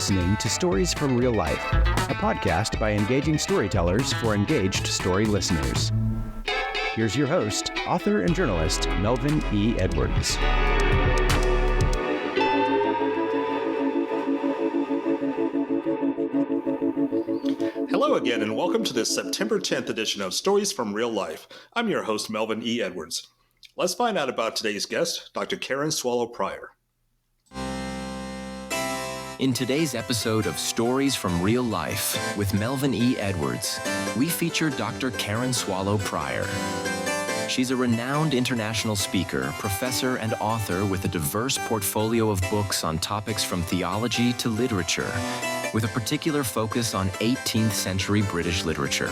listening to Stories from Real Life, a podcast by engaging storytellers for engaged story listeners. Here's your host, author and journalist, Melvin E. Edwards. Hello again, and welcome to this September 10th edition of Stories from Real Life. I'm your host, Melvin E. Edwards. Let's find out about today's guest, Dr. Karen Swallow Pryor. In today's episode of Stories from Real Life with Melvin E. Edwards, we feature Dr. Karen Swallow Pryor. She's a renowned international speaker, professor, and author with a diverse portfolio of books on topics from theology to literature, with a particular focus on 18th century British literature.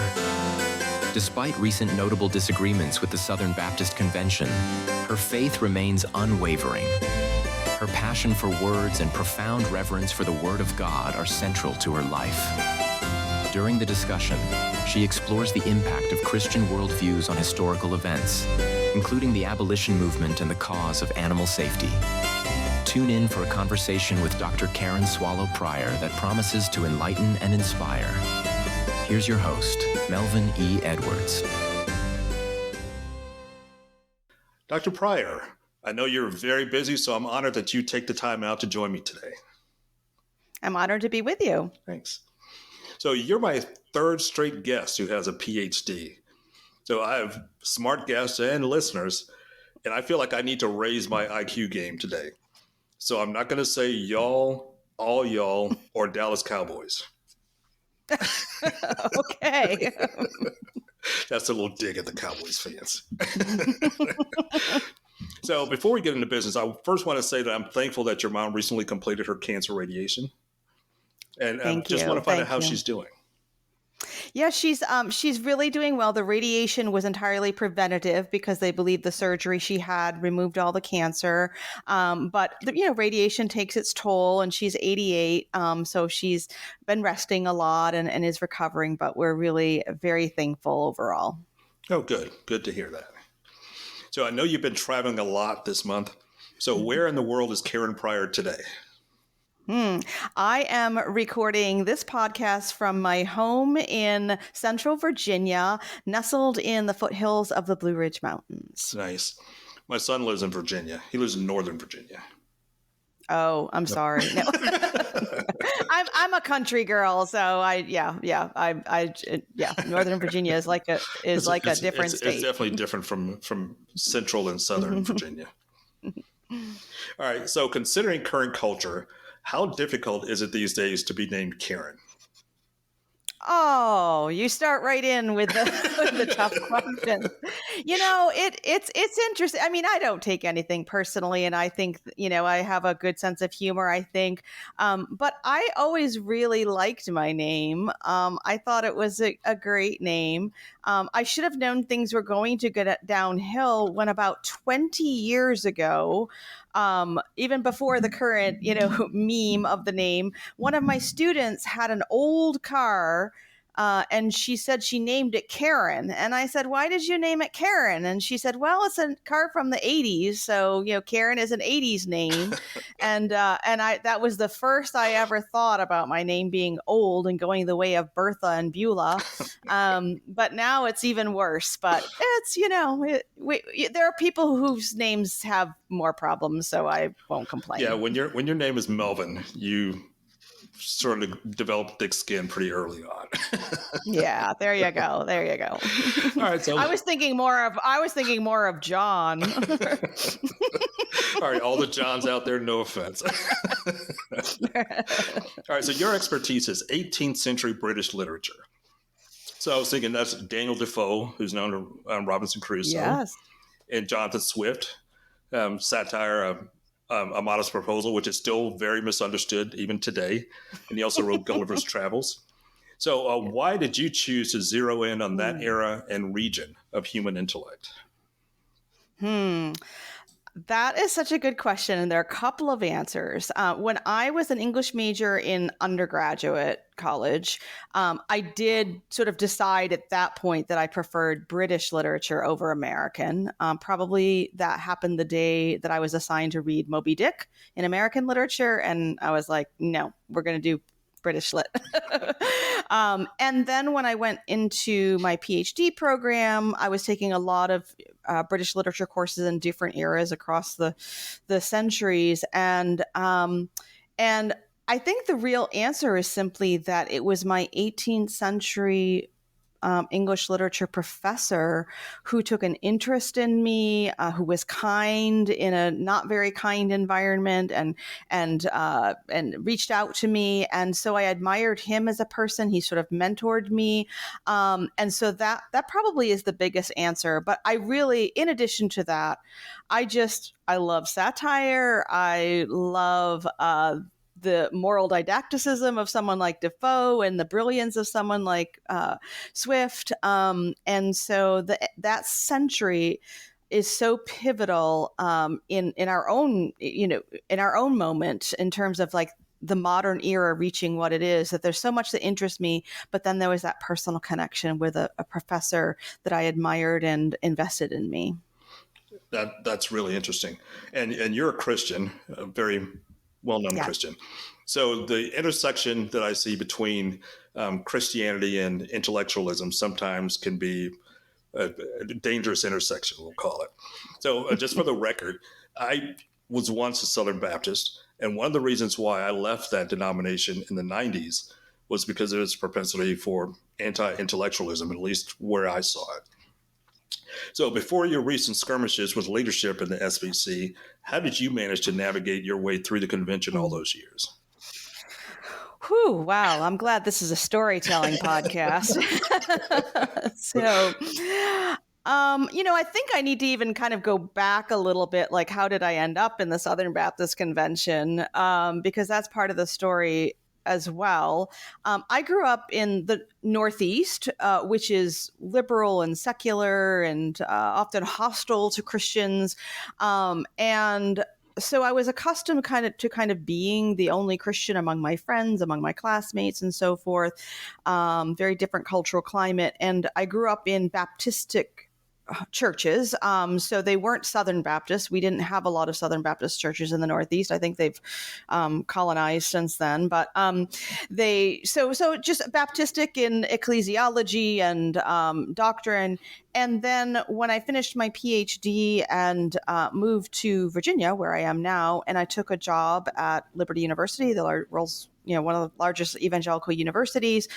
Despite recent notable disagreements with the Southern Baptist Convention, her faith remains unwavering. Her passion for words and profound reverence for the Word of God are central to her life. During the discussion, she explores the impact of Christian worldviews on historical events, including the abolition movement and the cause of animal safety. Tune in for a conversation with Dr. Karen Swallow Pryor that promises to enlighten and inspire. Here's your host, Melvin E. Edwards. Dr. Pryor, I know you're very busy, so I'm honored that you take the time out to join me today. I'm honored to be with you. Thanks. So you're my third straight guest who has a PhD. So I have smart guests and listeners, and I feel like I need to raise my IQ game today. So I'm not going to say y'all, all y'all, or Dallas Cowboys. Okay. That's a little dig at the Cowboys fans. So before we get into business, I first want to say that I'm thankful that your mom recently completed her cancer radiation. And I just want to find out how she's doing. Yeah, she's really doing well. The radiation was entirely preventative because they believe the surgery she had removed all the cancer. But radiation takes its toll, and she's 88. So she's been resting a lot and is recovering. But we're really very thankful overall. Oh, good. Good to hear that. So I know you've been traveling a lot this month. So where in the world is Karen Pryor today? I am recording this podcast from my home in Central Virginia, nestled in the foothills of the Blue Ridge Mountains. Nice. My son lives in Virginia. He lives in Northern Virginia. Oh, I'm sorry. No. I'm a country girl, so Northern Virginia is like a different state. It's definitely different from Central and Southern Virginia. All right. So considering current culture, how difficult is it these days to be named Karen? Oh, you start right in with the tough questions. It's interesting. I mean, I don't take anything personally, and I think, I have a good sense of humor, I think. But I always really liked my name. I thought it was a great name. I should have known things were going to get downhill when about 20 years ago, even before the current, meme of the name, one of my students had an old car, and she said she named it Karen. And I said, why did you name it Karen? And she said, well, it's a car from the 80s. So, Karen is an 80s name. and that was the first I ever thought about my name being old and going the way of Bertha and Beulah. But now it's even worse. But it's, there are people whose names have more problems, so I won't complain. Yeah, when your name is Melvin, you sort of develop thick skin pretty early on. Yeah, there you go. All right, so I was thinking more of John. All right, all the Johns out there, no offense. All right, so your expertise is 18th century British literature. So I was thinking that's Daniel Defoe, who's known to Robinson Crusoe, yes, and Jonathan Swift, satire, A Modest Proposal, which is still very misunderstood even today. And he also wrote Gulliver's Travels. So why did you choose to zero in on that era and region of human intellect? That is such a good question. And there are a couple of answers. When I was an English major in undergraduate college, I did sort of decide at that point that I preferred British literature over American. Probably that happened the day that I was assigned to read Moby Dick in American literature. And I was like, no, we're going to do British lit. And then when I went into my PhD program, I was taking a lot of British literature courses in different eras across the centuries. And I think the real answer is simply that it was my 18th century English literature professor who took an interest in me, who was kind in a not very kind environment, and reached out to me. And so I admired him as a person. He sort of mentored me, and so that probably is the biggest answer. But I really, in addition to that, I love satire. I love the moral didacticism of someone like Defoe and the brilliance of someone like Swift. And so that century is so pivotal in our own, in our own moment in terms of like the modern era reaching what it is, that there's so much that interests me. But then there was that personal connection with a professor that I admired and invested in me. That's really interesting. And you're a Christian, a very well-known Christian. So the intersection that I see between Christianity and intellectualism sometimes can be a dangerous intersection, we'll call it. So just for the record, I was once a Southern Baptist. And one of the reasons why I left that denomination in the 90s was because of its propensity for anti-intellectualism, at least where I saw it. So before your recent skirmishes with leadership in the SBC, how did you manage to navigate your way through the convention all those years? Whew, wow. I'm glad this is a storytelling podcast. So, I think I need to even kind of go back a little bit, like how did I end up in the Southern Baptist Convention? Because that's part of the story as well. I grew up in the Northeast, which is liberal and secular and often hostile to Christians. And so I was accustomed to being the only Christian among my friends, among my classmates and so forth. Very different cultural climate. And I grew up in Baptistic churches. So they weren't Southern Baptists. We didn't have a lot of Southern Baptist churches in the Northeast. I think they've colonized since then. But so just Baptistic in ecclesiology and doctrine. And then when I finished my PhD and moved to Virginia, where I am now, and I took a job at Liberty University, the world's one of the largest evangelical universities.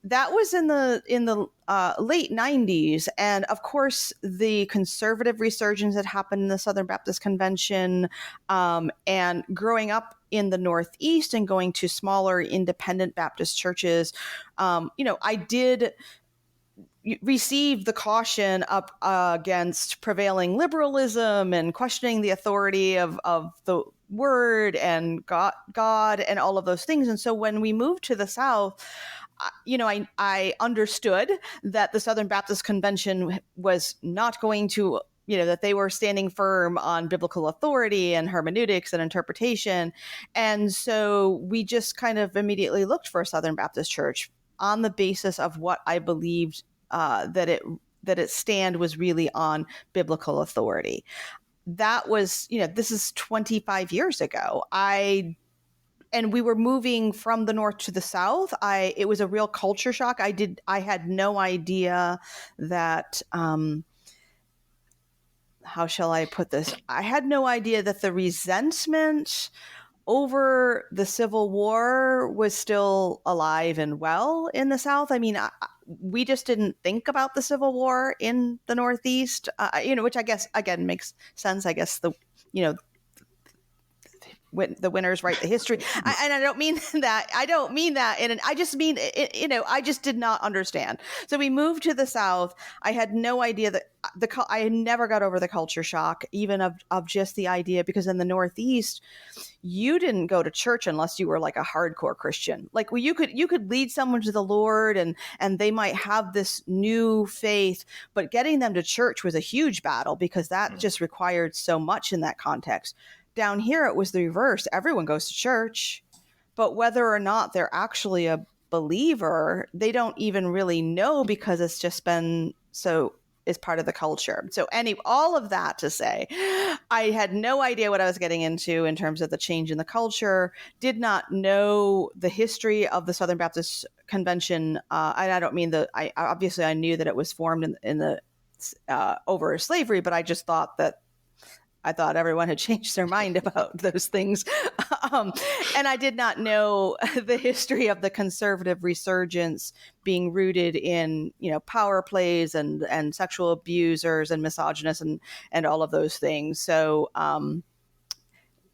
That was in the late 90s. And of course, the conservative resurgence that happened in the Southern Baptist Convention, and growing up in the Northeast and going to smaller independent Baptist churches, I did receive the caution up against prevailing liberalism and questioning the authority of the word and God and all of those things. And so when we moved to the South, I understood that the Southern Baptist Convention was not going to, that they were standing firm on biblical authority and hermeneutics and interpretation. And so we just kind of immediately looked for a Southern Baptist church on the basis of what I believed that its stand was really on biblical authority. That was, this is 25 years ago. And we were moving from the North to the South. It was a real culture shock. I had no idea that, how shall I put this? I had no idea that the resentment over the Civil War was still alive and well in the South. I mean, we just didn't think about the Civil War in the Northeast, which I guess, again, makes sense. I guess the winners write the history. And I don't mean that. I don't mean that. And I just mean, I just did not understand. So we moved to the South. I had no idea that I had never got over the culture shock, even of just the idea, because in the Northeast, you didn't go to church unless you were like a hardcore Christian. Like, well, you could lead someone to the Lord and they might have this new faith, but getting them to church was a huge battle because that just required so much in that context. Down here, it was the reverse. Everyone goes to church, but whether or not they're actually a believer, they don't even really know because it's just been so is part of the culture. So all of that to say, I had no idea what I was getting into in terms of the change in the culture, did not know the history of the Southern Baptist Convention. I don't mean obviously I knew that it was formed in the over slavery, but I just thought that I thought everyone had changed their mind about those things. And I did not know the history of the conservative resurgence being rooted in, power plays and sexual abusers and misogynists and all of those things. So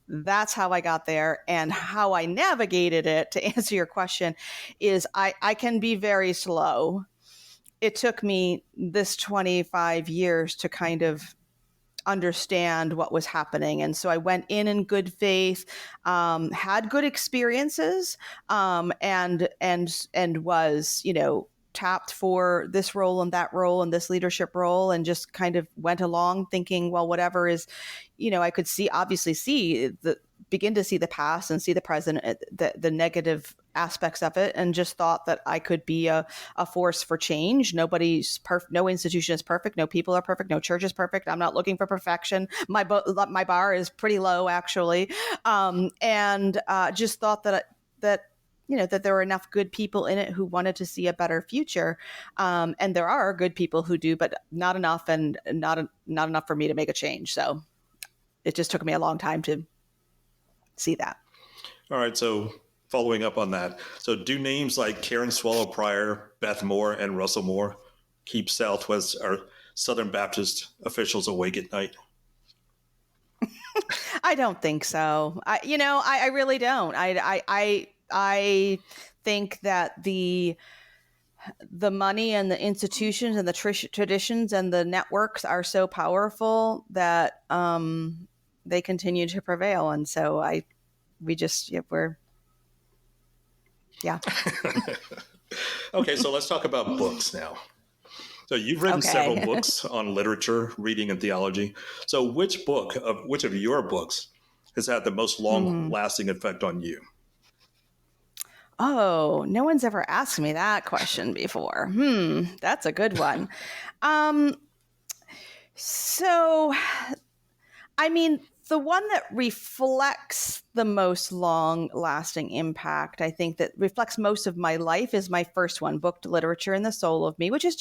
that's how I got there. And how I navigated it, to answer your question, is I can be very slow. It took me this 25 years to kind of understand what was happening. And so I went in good faith, had good experiences, and was, tapped for this role and that role and this leadership role, and just kind of went along thinking, well, whatever is, I could begin to see the past and see the present, the negative aspects of it, and just thought that I could be a force for change. Nobody's perfect. No institution is perfect. No people are perfect. No church is perfect. I'm not looking for perfection. My bar is pretty low, actually. And just thought that there were enough good people in it who wanted to see a better future. And there are good people who do, but not enough, and not enough for me to make a change. So it just took me a long time to see that. All right. So following up on that, so do names like Karen Swallow Prior, Beth Moore, and Russell Moore keep Southwest or Southern Baptist officials awake at night? I don't think so. I really don't. I think that the money and the institutions and the traditions and the networks are so powerful that they continue to prevail. And so we're. Okay, so let's talk about books now. So you've written several books on literature, reading, and theology. So which of your books has had the most long-lasting effect on you? Oh, no one's ever asked me that question before. That's a good one. So, I mean, the one that reflects the most long-lasting impact, I think that reflects most of my life, is my first one, Booked Literature and the Soul of Me, which is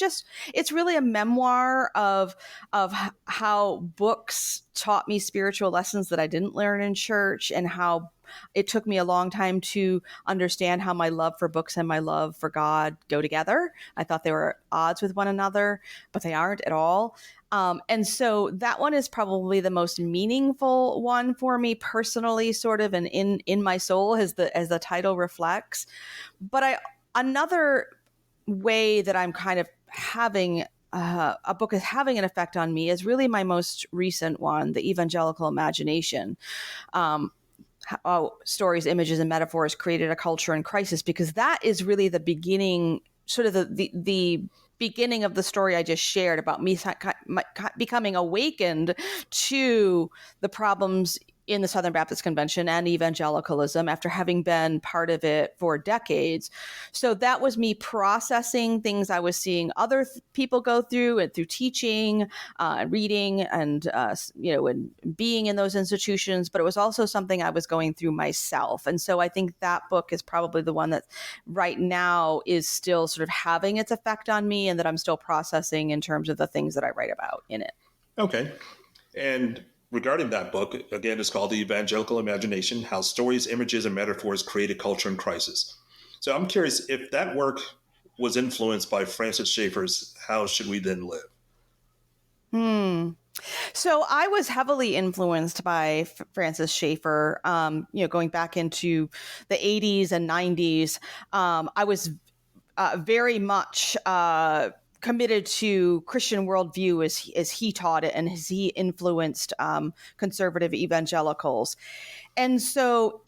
it's really a memoir of how books taught me spiritual lessons that I didn't learn in church, and how it took me a long time to understand how my love for books and my love for God go together. I thought they were at odds with one another, but they aren't at all. And so that one is probably the most meaningful one for me personally, sort of, and in my soul, as the title reflects. But another way that I'm kind of having a book is having an effect on me is really my most recent one, The Evangelical Imagination. How stories, images, and metaphors created a culture in crisis, because that is really the beginning, sort of the beginning of the story I just shared about me becoming awakened to the problems in the Southern Baptist Convention and evangelicalism after having been part of it for decades. So that was me processing things I was seeing other people go through, and through teaching, reading, and and being in those institutions. But it was also something I was going through myself. And so I think that book is probably the one that right now is still sort of having its effect on me, and that I'm still processing in terms of the things that I write about in it. Okay. And regarding that book, again, it's called The Evangelical Imagination, How Stories, Images, and Metaphors Create a Culture in Crisis. So I'm curious, if that work was influenced by Francis Schaeffer's How Should We Then Live? So I was heavily influenced by Francis Schaeffer, going back into the 80s and 90s. I was very much committed to Christian worldview as he taught it and as he influenced conservative evangelicals. And so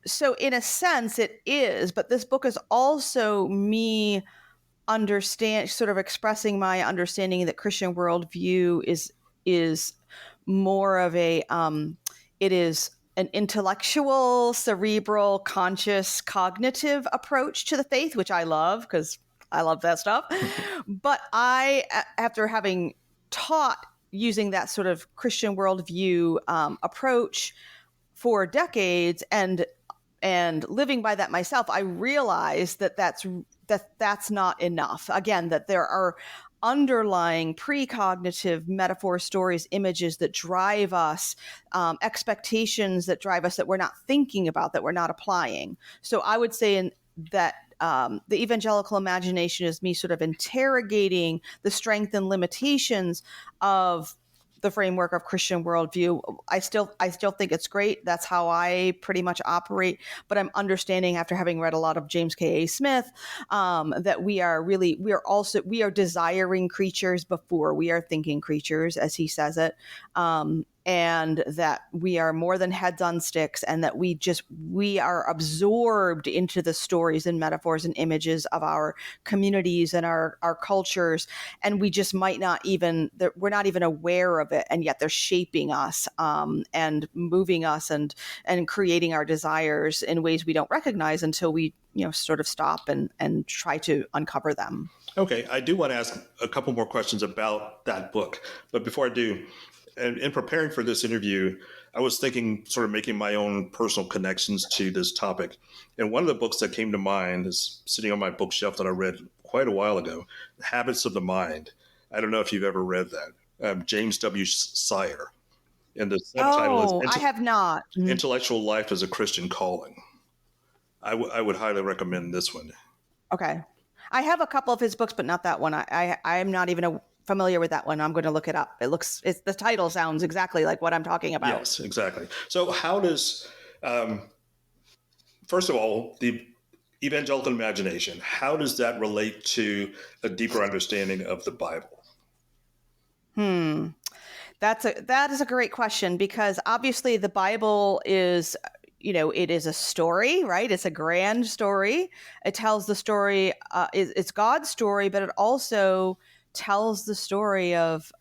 so in a sense it is, but this book is also me sort of expressing my understanding that Christian worldview is more of it is an intellectual, cerebral, conscious, cognitive approach to the faith, which I love because I love that stuff. But after having taught using that sort of Christian worldview approach for decades and living by that myself, I realized that that's not enough. Again, that there are underlying precognitive metaphors, stories, images that drive us, expectations that drive us that we're not thinking about, that we're not applying. So I would say that the evangelical imagination is me sort of interrogating the strength and limitations of the framework of Christian worldview. I still think it's great. That's how I pretty much operate. But I'm understanding, after having read a lot of James K.A. Smith, that we are desiring creatures before we are thinking creatures, as he says it. And that we are more than heads on sticks, and that we are absorbed into the stories and metaphors and images of our communities and our cultures. And we just we're not even aware of it. And yet they're shaping us and moving us and creating our desires in ways we don't recognize until we sort of stop and try to uncover them. Okay, I do want to ask a couple more questions about that book. But before I do, and in preparing for this interview, I was thinking, sort of making my own personal connections to this topic. And one of the books that came to mind is sitting on my bookshelf that I read quite a while ago, Habits of the Mind. I don't know if you've ever read that. James W. Sire. And the subtitle is I have not. Intellectual Life as a Christian Calling. I would highly recommend this one. Okay. I have a couple of his books, but not that one. I am not even familiar with that one. I'm going to look it up. The title sounds exactly like what I'm talking about. Yes, exactly. So how does, first of all, the evangelical imagination, how does that relate to a deeper understanding of the Bible? That is a great question, because obviously the Bible is, it is a story, right? It's a grand story. It tells the story, it's God's story, but it also tells the story of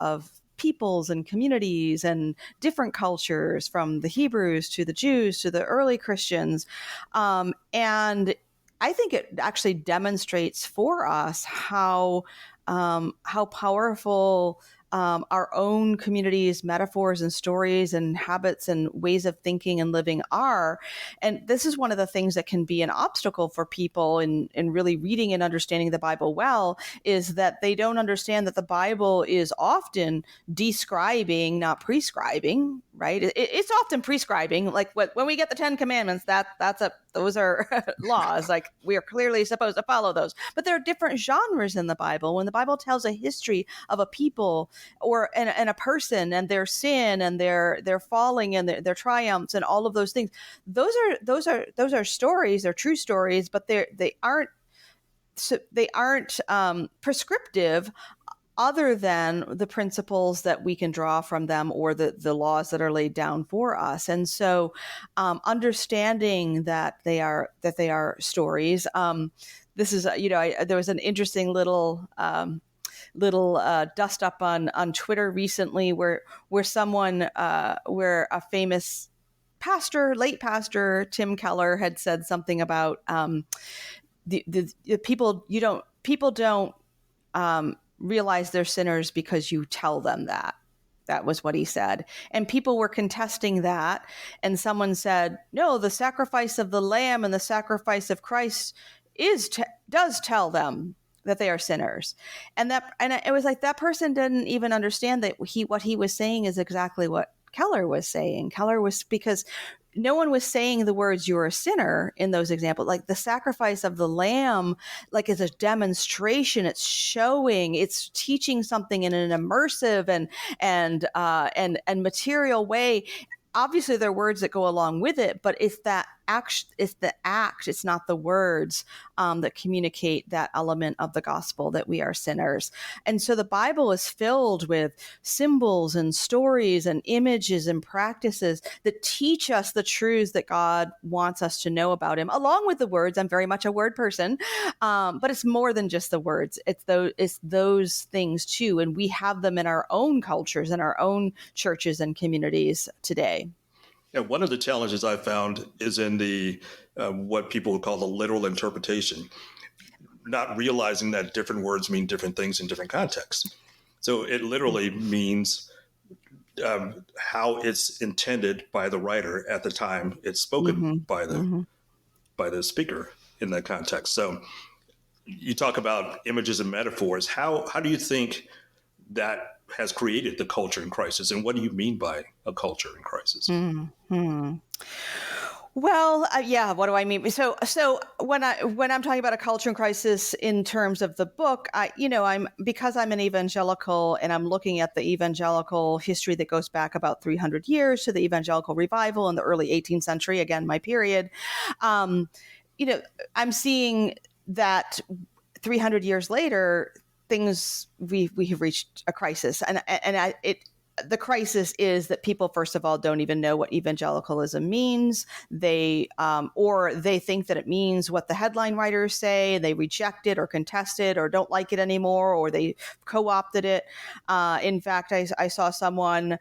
peoples and communities and different cultures, from the Hebrews to the Jews to the early Christians. And I think it actually demonstrates for us how powerful our own communities' metaphors and stories and habits and ways of thinking and living are. And this is one of the things that can be an obstacle for people in really reading and understanding the Bible well, is that they don't understand that the Bible is often describing, not prescribing, right? It's often prescribing, like when we get the 10 Commandments, those are laws, like we are clearly supposed to follow those. But there are different genres in the Bible. When the Bible tells a history of a people and a person and their sin and their falling and their triumphs and all of those things, those are stories. They're true stories, but they aren't prescriptive, other than the principles that we can draw from them or the laws that are laid down for us. And so understanding that they are stories. This is, there was an interesting little dust up on Twitter recently where a famous pastor, late pastor, Tim Keller, had said something about the people don't realize they're sinners because you tell them that. That was what he said. And people were contesting that. And someone said, no, the sacrifice of the Lamb and the sacrifice of Christ does tell them that they are sinners. And it was like, that person didn't even understand that what he was saying is exactly what Keller was saying. Keller was, because no one was saying the words "you're a sinner" in those examples. Like the sacrifice of the lamb, like is a demonstration. It's showing, it's teaching something in an immersive and material way. Obviously, there are words that go along with it, but it's that act. It's the act. It's not the words that communicate that element of the gospel that we are sinners. And so the Bible is filled with symbols and stories and images and practices that teach us the truths that God wants us to know about Him, along with the words. I'm very much a word person, but it's more than just the words. It's those things too, and we have them in our own cultures and our own churches and communities today. Yeah, one of the challenges I found is in the what people would call the literal interpretation, not realizing that different words mean different things in different contexts. So it literally means how it's intended by the writer at the time it's spoken by the speaker in that context. So you talk about images and metaphors. How do you think that has created the culture in crisis, and what do you mean by a culture in crisis? Well, yeah. What do I mean? So when I'm talking about a culture in crisis in terms of the book, because I'm an evangelical and I'm looking at the evangelical history that goes back about 300 years to the evangelical revival in the early 18th century. Again, my period. I'm seeing that 300 years later, we have reached a crisis, the crisis is that people, first of all, don't even know what evangelicalism means. They think that it means what the headline writers say. They reject it or contest it or don't like it anymore, or they co-opted it. In fact, I saw someone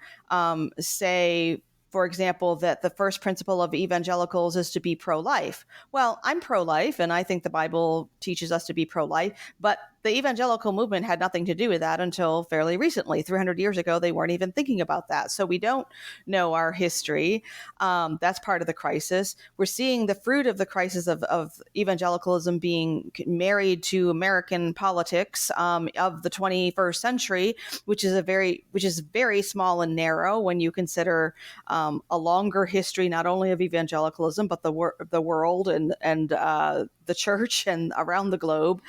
say, for example, that the first principle of evangelicals is to be pro-life. Well, I'm pro-life, and I think the Bible teaches us to be pro-life, but the evangelical movement had nothing to do with that until fairly recently. 300 years ago, they weren't even thinking about that. So we don't know our history. That's part of the crisis. We're seeing the fruit of the crisis of evangelicalism being married to American politics of the 21st century, which is very small and narrow when you consider a longer history, not only of evangelicalism, but the world and the church and around the globe.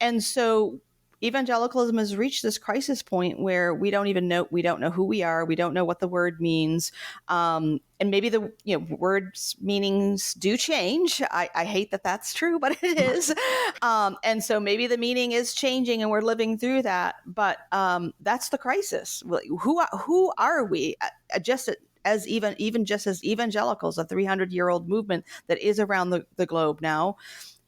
And so evangelicalism has reached this crisis point where we don't know who we are. We don't know what the word means. And maybe the words meanings do change. I hate that that's true, but it is. And so maybe the meaning is changing and we're living through that. But that's the crisis. Who are we? Just as evangelicals, a 300-year-old movement that is around the globe now.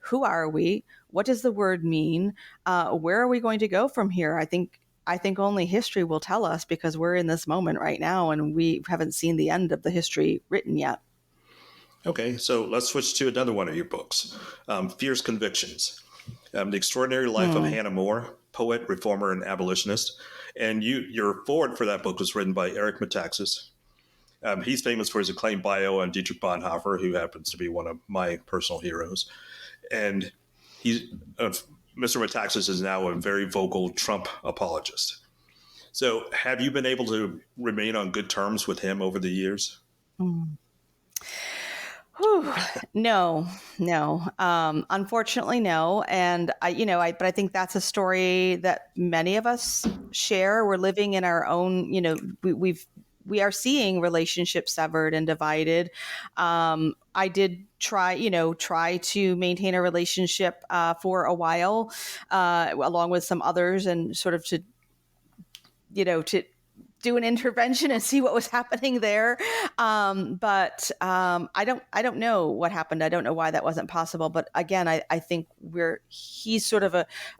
Who are we? What does the word mean? Where are we going to go from here? I think only history will tell us, because we're in this moment right now and we haven't seen the end of the history written yet. Okay, so let's switch to another one of your books, Fierce Convictions, The Extraordinary Life of Hannah More, Poet, Reformer, and Abolitionist. And your foreword for that book was written by Eric Metaxas. He's famous for his acclaimed bio on Dietrich Bonhoeffer, who happens to be one of my personal heroes. And Mr. Metaxas is now a very vocal Trump apologist. So have you been able to remain on good terms with him over the years? No. Unfortunately, no. And but I think that's a story that many of us share. We're living in our own, we are seeing relationships severed and divided. I did try to maintain a relationship for a while, along with some others, and sort of to do an intervention and see what was happening there. But I don't know what happened. I don't know why that wasn't possible. But again, I think he's sort of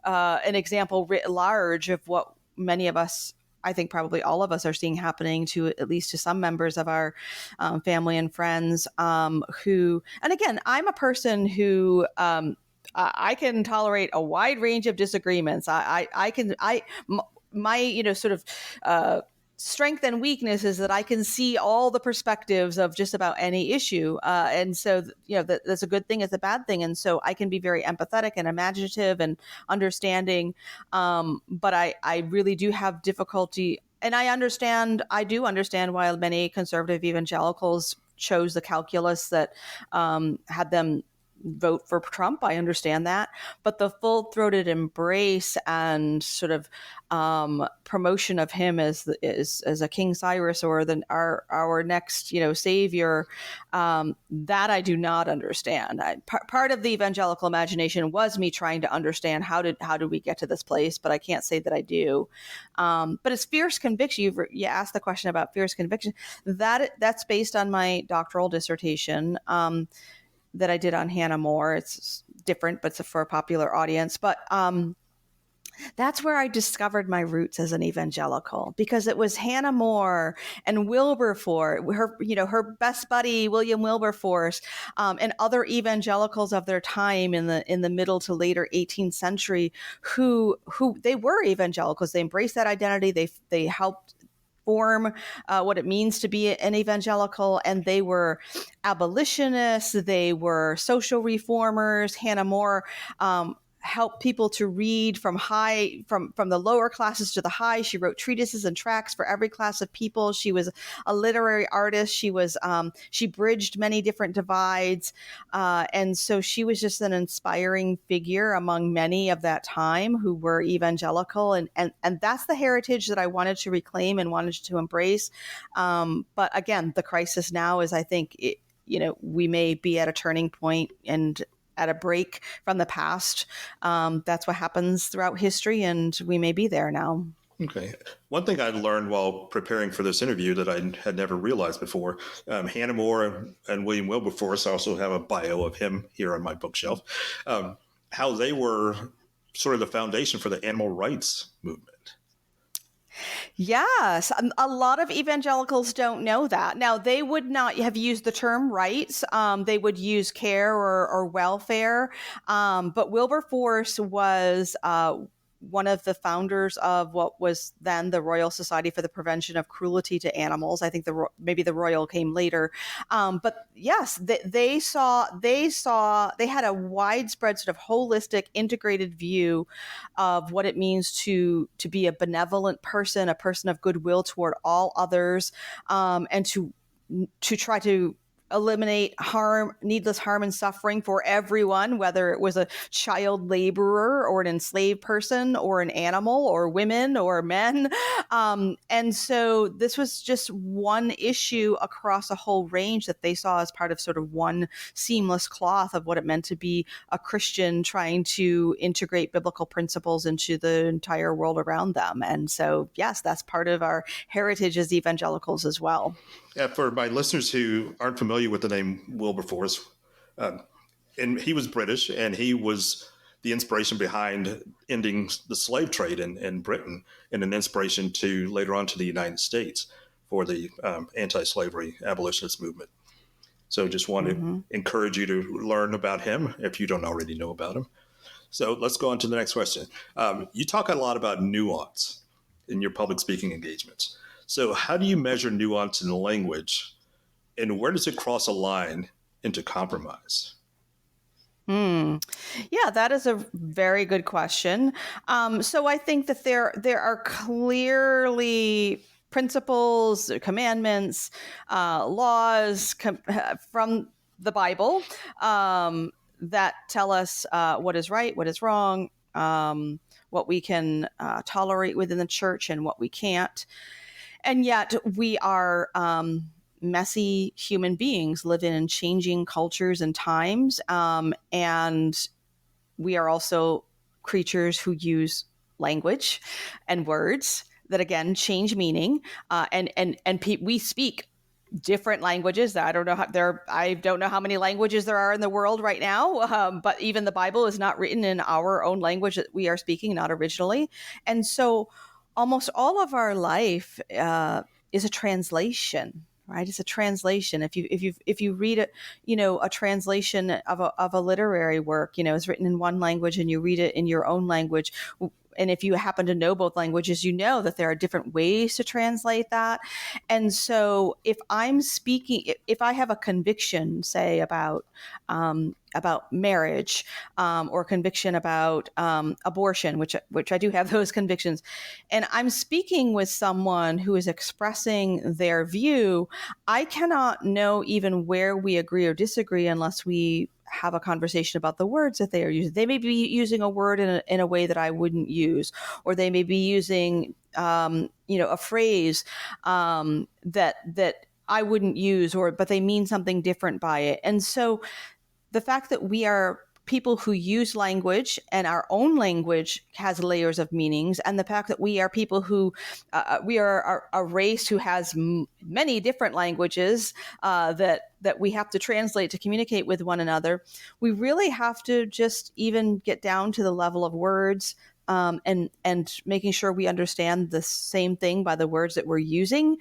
an example writ large of what many of us, I think probably all of us, are seeing happening to at least to some members of our family and friends who, and again, I'm a person who I can tolerate a wide range of disagreements. My sort of strength and weakness is that I can see all the perspectives of just about any issue. And so, that's a good thing, it's a bad thing. And so I can be very empathetic and imaginative and understanding. But I really do have difficulty. And I do understand why many conservative evangelicals chose the calculus that had them vote for Trump. I understand that. But the full-throated embrace and sort of promotion of him as a King Cyrus or our next, savior, that I do not understand. Part of the evangelical imagination was me trying to understand how did we get to this place, but I can't say that I do. But it's fierce conviction. You asked the question about fierce conviction. That's based on my doctoral dissertation that I did on Hannah More. It's different, but it's for a popular audience. But that's where I discovered my roots as an evangelical, because it was Hannah More and Wilberforce, her best buddy William Wilberforce, and other evangelicals of their time in the middle to later 18th century, who they were evangelicals. They embraced that identity. They helped form what it means to be an evangelical, and they were abolitionists, they were social reformers. Hannah More helped people to read from the lower classes to the high. She wrote treatises and tracts for every class of people. She was a literary artist. She bridged many different divides, and so she was just an inspiring figure among many of that time who were evangelical, and that's the heritage that I wanted to reclaim and wanted to embrace. But again, the crisis now is, I think, we may be at a turning point and at a break from the past. That's what happens throughout history, and we may be there now. Okay. One thing I learned while preparing for this interview that I had never realized before, Hannah More and William Wilberforce, I also have a bio of him here on my bookshelf, how they were sort of the foundation for the animal rights movement. Yes, a lot of evangelicals don't know that. Now, they would not have used the term rights. They would use care or welfare. But Wilberforce was one of the founders of what was then the Royal Society for the Prevention of Cruelty to Animals. I think maybe the Royal came later. But yes, they had a widespread sort of holistic, integrated view of what it means to be a benevolent person, a person of goodwill toward all others, and to try to eliminate needless harm and suffering for everyone, whether it was a child laborer or an enslaved person or an animal or women or men. And so this was just one issue across a whole range that they saw as part of sort of one seamless cloth of what it meant to be a Christian trying to integrate biblical principles into the entire world around them. And so, yes, that's part of our heritage as evangelicals as well. Yeah, for my listeners who aren't familiar with the name Wilberforce, and he was British, and he was the inspiration behind ending the slave trade in Britain, and an inspiration to later on to the United States for the anti-slavery abolitionist movement. So just want to encourage you to learn about him if you don't already know about him. So let's go on to the next question. You talk a lot about nuance in your public speaking engagements. So how do you measure nuance in language, and where does it cross a line into compromise? Yeah, that is a very good question. So I think that there are clearly principles, commandments, laws from the Bible that tell us what is right, what is wrong, what we can tolerate within the church and what we can't. And yet we are messy human beings living in changing cultures and times. And we are also creatures who use language and words that, again, change meaning. We speak different languages. I don't know how many languages there are in the world right now. But even the Bible is not written in our own language that we are speaking, not originally. And so almost all of our life is a translation, right? It's a translation. If you read a translation of a literary work, it's written in one language and you read it in your own language. And if you happen to know both languages, you know that there are different ways to translate that. And so if I have a conviction, say, about about marriage, or conviction about abortion, which I do have those convictions, and I'm speaking with someone who is expressing their view, I cannot know even where we agree or disagree unless we have a conversation about the words that they are using. They may be using a word in a way that I wouldn't use, or they may be using, a phrase that I wouldn't use, but they mean something different by it. And so the fact that we are people who use language, and our own language has layers of meanings, and the fact that we are people who we are a race who has many different languages that we have to translate to communicate with one another, we really have to just even get down to the level of words, and making sure we understand the same thing by the words that we're using,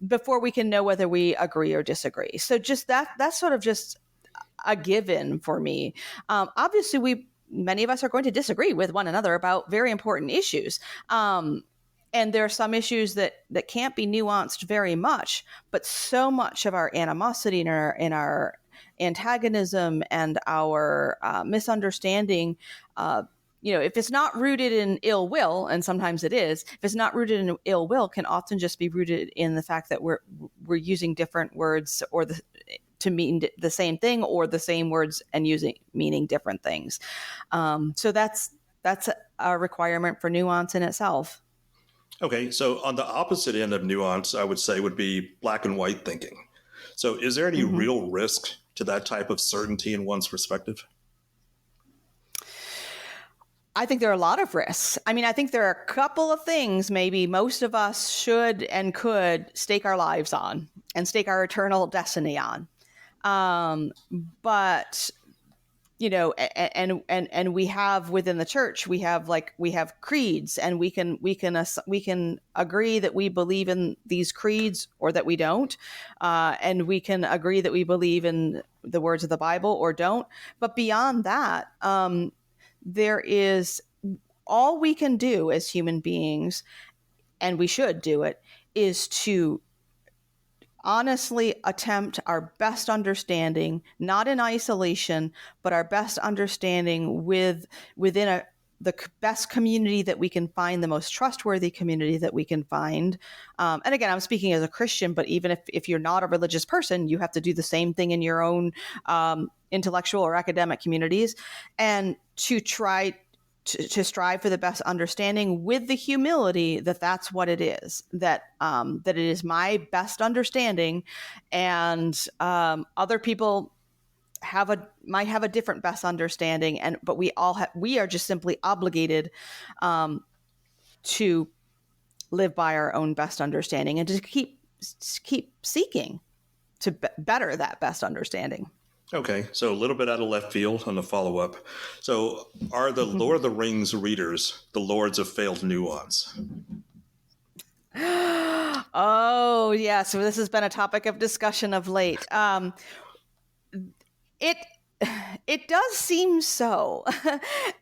before we can know whether we agree or disagree. So just that's sort of just a given for me. Obviously, many of us are going to disagree with one another about very important issues. And there are some issues that can't be nuanced very much, but so much of our animosity and our antagonism and our misunderstanding, if it's not rooted in ill will, and sometimes it is, if it's not rooted in ill will, can often just be rooted in the fact that we're using different words to mean the same thing, or the same words and meaning different things. So that's a requirement for nuance in itself. Okay, so on the opposite end of nuance, I would say would be black and white thinking. So is there any real risk to that type of certainty in one's perspective? I think there are a lot of risks. I mean, I think there are a couple of things maybe most of us should and could stake our lives on and stake our eternal destiny on. But and we have within the church, we have creeds, and we can agree that we believe in these creeds or that we don't, and we can agree that we believe in the words of the Bible or don't. But beyond that, there is all we can do as human beings, and we should do it, is to honestly attempt our best understanding, not in isolation, but our best understanding within the best community that we can find, the most trustworthy community that we can find. And again, I'm speaking as a Christian, but even if you're not a religious person, you have to do the same thing in your own intellectual or academic communities, and to try to strive for the best understanding with the humility that that's what it is, that it is my best understanding, and other people might have a different best understanding, but we are just simply obligated to live by our own best understanding and to keep seeking to better that best understanding. Okay, so a little bit out of left field on the follow-up. So are the Lord of the Rings readers the lords of failed nuance? Oh, yeah. So this has been a topic of discussion of late. It does seem so.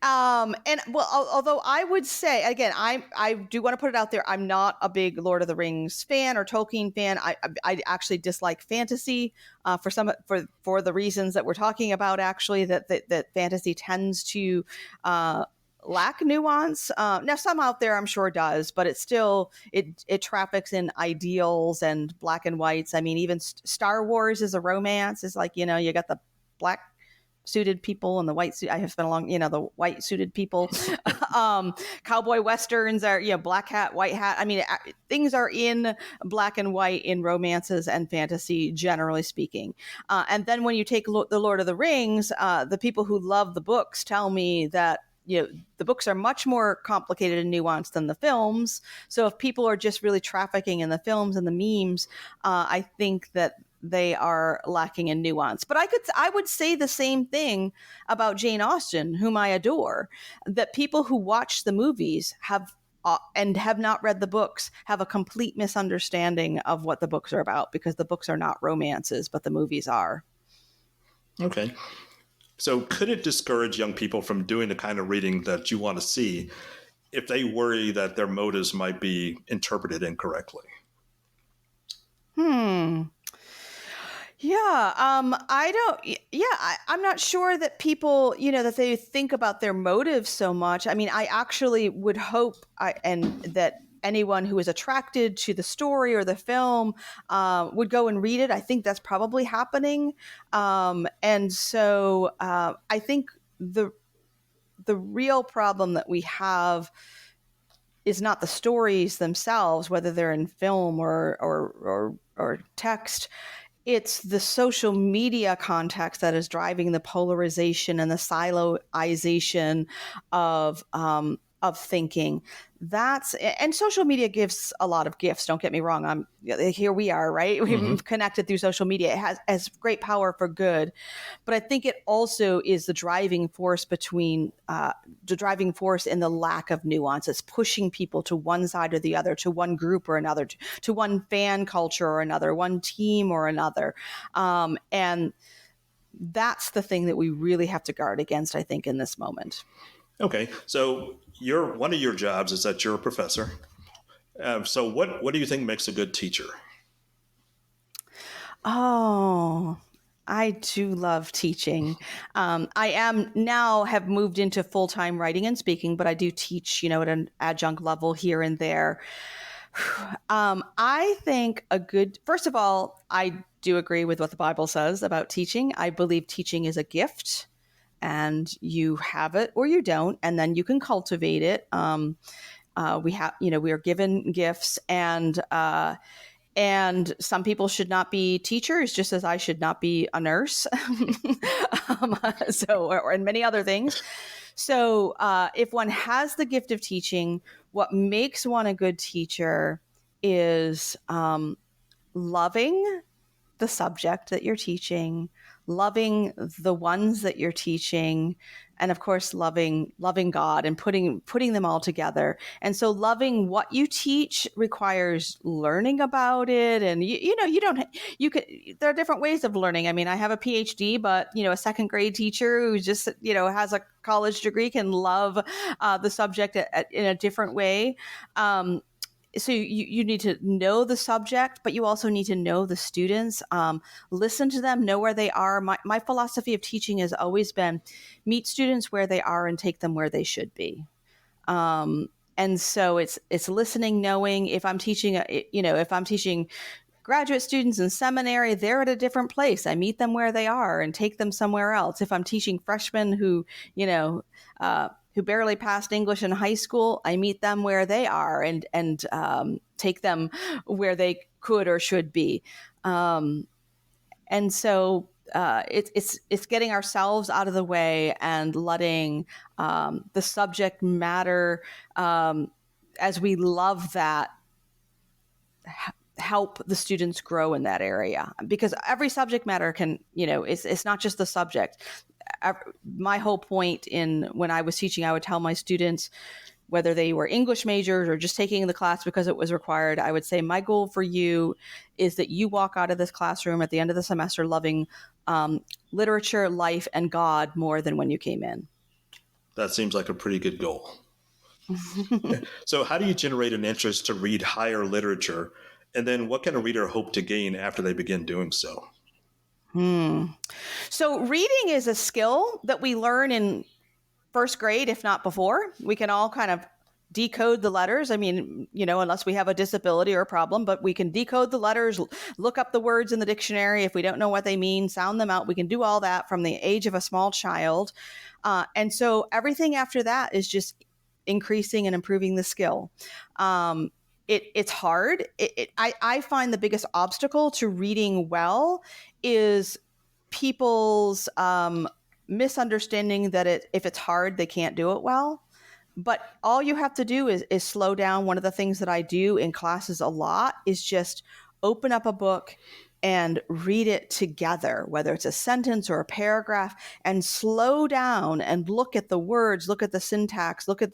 And well, although I would say, again, I do want to put it out there, I'm not a big Lord of the Rings fan or Tolkien fan. I actually dislike fantasy for the reasons that we're talking about, actually, that fantasy tends to lack nuance. Now, some out there I'm sure does, but it's still, it traffics in ideals and black and whites. I mean, even Star Wars is a romance. It's like, you got the black suited people and the white suit. I have spent a long, the white suited people. Cowboy westerns are, black hat, white hat. I mean, things are in black and white in romances and fantasy, generally speaking. And then when you take the Lord of the Rings, the people who love the books tell me that the books are much more complicated and nuanced than the films. So if people are just really trafficking in the films and the memes, I think that they are lacking in nuance. But I would say the same thing about Jane Austen, whom I adore, that people who watch the movies and have not read the books have a complete misunderstanding of what the books are about, because the books are not romances, but the movies are. Okay. So could it discourage young people from doing the kind of reading that you want to see if they worry that their motives might be interpreted incorrectly? Yeah, I don't. I'm not sure that people, that they think about their motives so much. I mean, I actually would hope, and that anyone who is attracted to the story or the film would go and read it. I think that's probably happening, and so I think the real problem that we have is not the stories themselves, whether they're in film or text. It's the social media context that is driving the polarization and the siloization of thinking. And social media gives a lot of gifts. Don't get me wrong. Here we are, right? We've connected through social media. It has great power for good, but I think it also is the driving force in the lack of nuance. It's pushing people to one side or the other, to one group or another, to one fan culture or another, one team or another, and that's the thing that we really have to guard against, I think, in this moment. Okay, so one of your jobs is that you're a professor. So what do you think makes a good teacher? Oh, I do love teaching. I have moved into full-time writing and speaking, but I do teach, at an adjunct level here and there. I think first of all, I do agree with what the Bible says about teaching. I believe teaching is a gift, and you have it or you don't, and then you can cultivate it. We are given gifts, and some people should not be teachers, just as I should not be a nurse. And many other things. So if one has the gift of teaching, what makes one a good teacher is loving the subject that you're teaching, loving the ones that you're teaching, and of course loving God and putting them all together. And so loving what you teach requires learning about it. And there are different ways of learning. I mean, I have a PhD, but a second grade teacher who just has a college degree can love the subject in a different way. So you need to know the subject, but you also need to know the students, listen to them, know where they are. My philosophy of teaching has always been meet students where they are and take them where they should be. And so it's listening, knowing if I'm teaching, if I'm teaching graduate students in seminary, they're at a different place. I meet them where they are and take them somewhere else. If I'm teaching freshmen who barely passed English in high school, I meet them where they are and take them where they could or should be. And so it's getting ourselves out of the way and letting the subject matter as we love that, help the students grow in that area, because every subject matter can, it's not just the subject. My whole point when I was teaching, I would tell my students, whether they were English majors or just taking the class because it was required, I would say, my goal for you is that you walk out of this classroom at the end of the semester loving literature, life, and God more than when you came in. That seems like a pretty good goal. So how do you generate an interest to read higher literature? And then what can a reader hope to gain after they begin doing so? So reading is a skill that we learn in first grade, if not before. We can all kind of decode the letters. I mean, unless we have a disability or a problem, but we can decode the letters, look up the words in the dictionary. If we don't know what they mean, sound them out. We can do all that from the age of a small child. And so everything after that is just increasing and improving the skill. It's hard. I find the biggest obstacle to reading well is people's misunderstanding that if it's hard, they can't do it well. But all you have to do is slow down. One of the things that I do in classes a lot is just open up a book and read it together, whether it's a sentence or a paragraph, and slow down and look at the words, look at the syntax, look at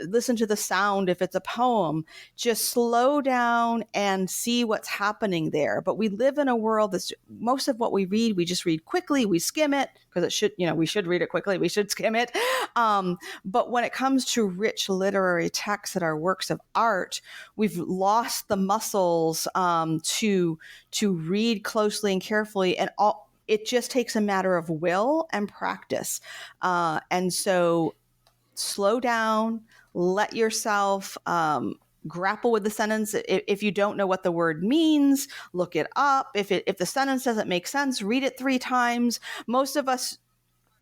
listen to the sound. If it's a poem, just slow down and see what's happening there. But we live in a world most of what we read, we just read quickly, we skim it, because it should, we should read it quickly. We should skim it. But when it comes to rich literary texts that are works of art, we've lost the muscles to read closely and carefully, and it just takes a matter of will and practice. And so slow down, let yourself grapple with the sentence. If you don't know what the word means, look it up. If the sentence doesn't make sense, read it 3 times. Most of us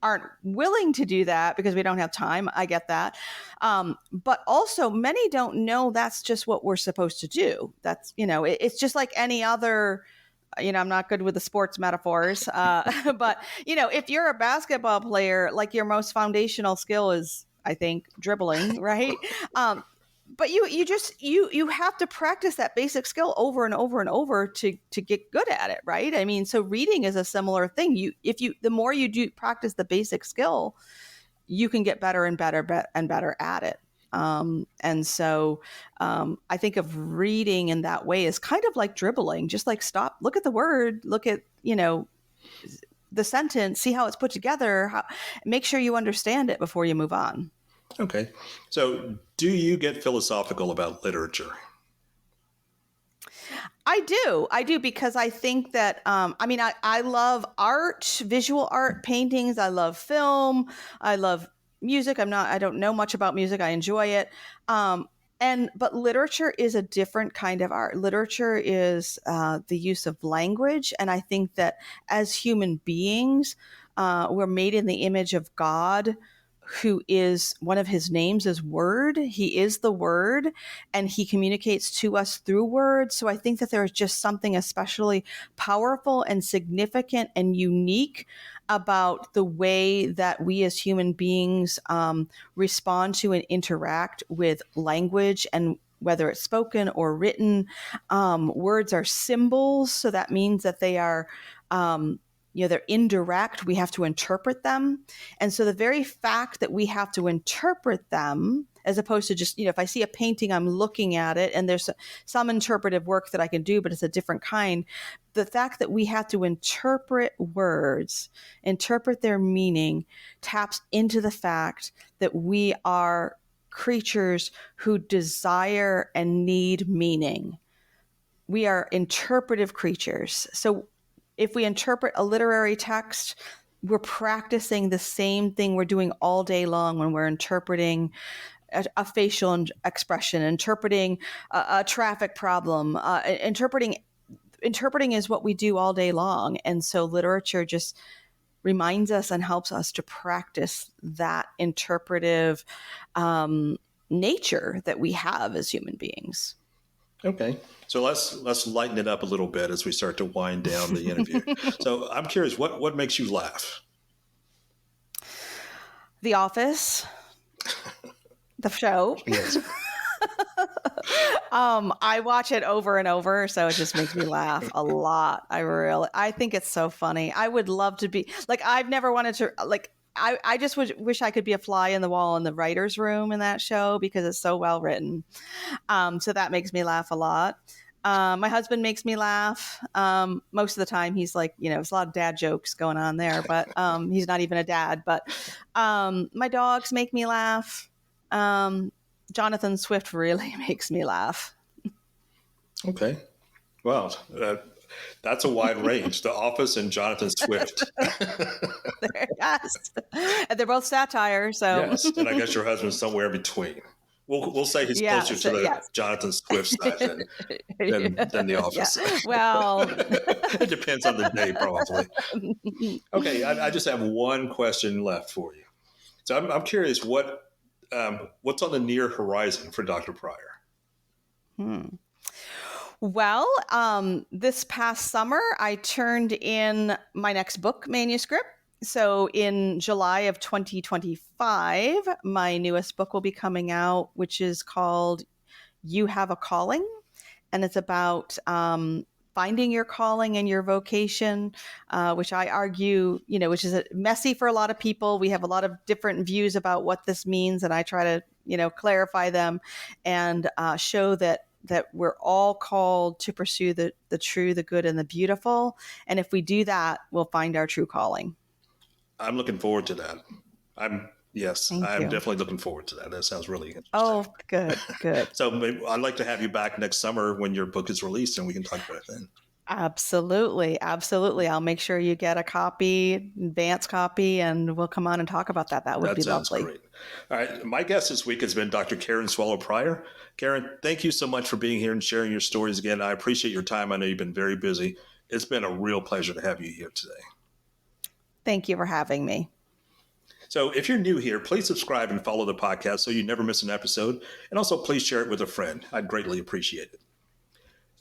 aren't willing to do that because we don't have time. I get that. But also many don't know that's just what we're supposed to do. That's, it's just like any other, I'm not good with the sports metaphors, but, if you're a basketball player, like your most foundational skill is, I think, dribbling, right? But you have to practice that basic skill over and over and over to get good at it, right? I mean, so reading is a similar thing. The more you do practice the basic skill, you can get better and better and better at it. And so I think of reading in that way as kind of like dribbling, just like stop, look at the word, look at, the sentence, see how it's put together, make sure you understand it before you move on. Okay. So do you get philosophical about literature? I do, because I think that, I love art, visual art, paintings. I love film. I love music. I don't know much about music. I enjoy it. But literature is a different kind of art. Literature is the use of language. And I think that as human beings, we're made in the image of God, who is, one of his names is Word. He is the Word, and he communicates to us through words. So I think that there is just something especially powerful and significant and unique about the way that we as human beings respond to and interact with language, and whether it's spoken or written. Words are symbols, so that means that they are they're indirect. We have to interpret them. And so the very fact that we have to interpret them, as opposed to just, if I see a painting, I'm looking at it and there's some interpretive work that I can do, but it's a different kind. The fact that we have to interpret words, interpret their meaning, taps into the fact that we are creatures who desire and need meaning. We are interpretive creatures. So if we interpret a literary text, we're practicing the same thing we're doing all day long when we're interpreting a facial expression, interpreting a traffic problem. Interpreting is what we do all day long. And so literature just reminds us and helps us to practice that interpretive nature that we have as human beings. Okay. So let's lighten it up a little bit as we start to wind down the interview. So I'm curious, what makes you laugh? The Office, the show. Yes. I watch it over and over, so it just makes me laugh a lot. I think it's so funny. I would love to be like, I've never wanted to, like, I just wish I could be a fly in the wall in the writer's room in that show, because it's so well written. So that makes me laugh a lot. My husband makes me laugh. Most of the time he's like, there's a lot of dad jokes going on there, but he's not even a dad. But my dogs make me laugh. Jonathan Swift really makes me laugh. Okay. Wow. That's a wide range. The Office and Jonathan Swift. Yes. And they're both satire. So yes. And I guess your husband's somewhere in between. We'll say he's closer to the Jonathan Swift side than the Office. Yeah. Well, it depends on the day, probably. Okay. I just have one question left for you. So I'm curious, what's on the near horizon for Dr. Pryor? Well, this past summer, I turned in my next book manuscript. So in July of 2025, my newest book will be coming out, which is called You Have a Calling. And it's about finding your calling and your vocation, which I argue, which is messy for a lot of people. We have a lot of different views about what this means. And I try to, clarify them and show that we're all called to pursue the true, the good, and the beautiful. And if we do that, we'll find our true calling. I'm looking forward to that. I'm Thank you. definitely looking forward to that. That sounds really interesting. Oh, good. So maybe I'd like to have you back next summer when your book is released and we can talk about it then. Absolutely. I'll make sure you get a copy, advance copy, and we'll come on and talk about that. That would be lovely. Great. All right. My guest this week has been Dr. Karen Swallow Pryor. Karen, thank you so much for being here and sharing your stories again. I appreciate your time. I know you've been very busy. It's been a real pleasure to have you here today. Thank you for having me. So if you're new here, please subscribe and follow the podcast so you never miss an episode. And also please share it with a friend. I'd greatly appreciate it.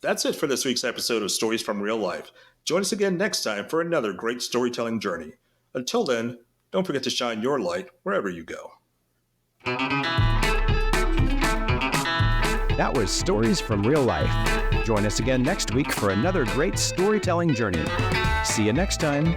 That's it for this week's episode of Stories from Real Life. Join us again next time for another great storytelling journey. Until then, don't forget to shine your light wherever you go. That was Stories from Real Life. Join us again next week for another great storytelling journey. See you next time.